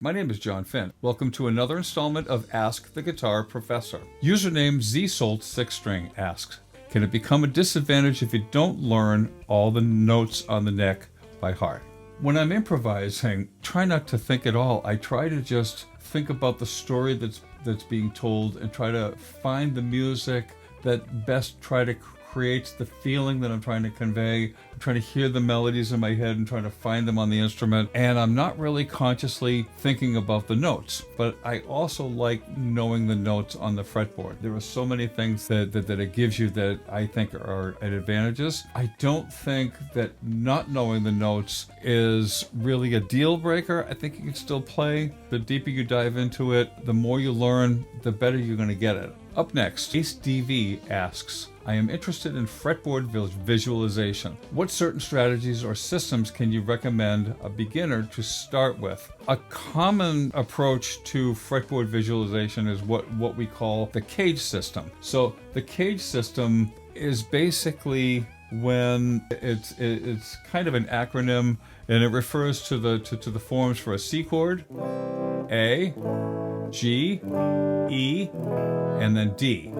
My name is Jon Finn. Welcome to another installment of Ask the Guitar Professor. Username ZSolt6string asks, can it become a disadvantage if you don't learn all the notes on the neck by heart? When I'm improvising, try not to think at all. I try to just think about the story that's being told and try to find the music that best creates the feeling that I'm trying to convey. I'm trying to hear the melodies in my head and trying to find them on the instrument. And I'm not really consciously thinking about the notes, but I also like knowing the notes on the fretboard. There are so many things that it gives you that I think are advantages. I don't think that not knowing the notes is really a deal breaker. I think you can still play. The deeper you dive into it, the more you learn, the better you're going to get it. Up next, Ace DV asks, I am interested in fretboard visualization. What certain strategies or systems can you recommend a beginner to start with? A common approach to fretboard visualization is what we call the cage system. So the cage system is basically when it's kind of an acronym, and it refers to the forms for a C chord, A, G, E, and then D.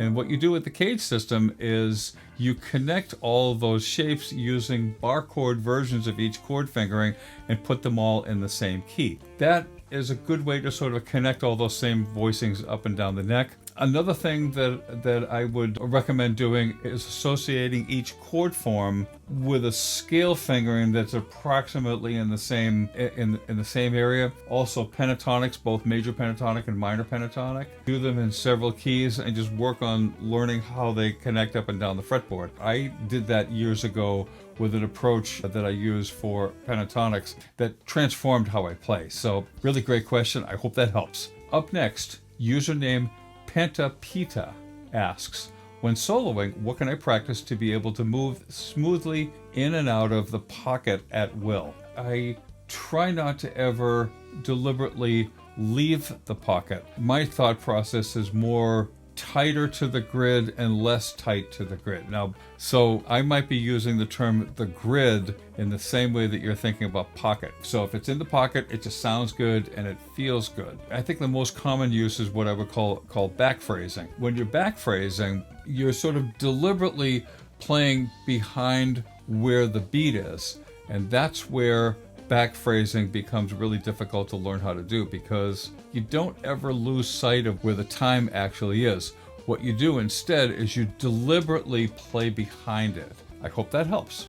And what you do with the cage system is you connect all of those shapes using bar chord versions of each chord fingering and put them all in the same key. That is a good way to sort of connect all those same voicings up and down the neck. Another thing that I would recommend doing is associating each chord form with a scale fingering that's approximately in the same area. Also pentatonics, both major pentatonic and minor pentatonic. Do them in several keys and just work on learning how they connect up and down the fretboard. I did that years ago with an approach that I use for pentatonics that transformed how I play. So really great question. I hope that helps. Up next, username Pentapita asks, when soloing, what can I practice to be able to move smoothly in and out of the pocket at will? I try not to ever deliberately leave the pocket. My thought process is more tighter to the grid and less tight to the grid. Now, so I might be using the term the grid in the same way that you're thinking about pocket. So if it's in the pocket, it just sounds good and it feels good. I think the most common use is what I would call back phrasing. When you're back phrasing, you're sort of deliberately playing behind where the beat is. And that's where back phrasing becomes really difficult to learn how to do, because you don't ever lose sight of where the time actually is. What you do instead is you deliberately play behind it. I hope that helps.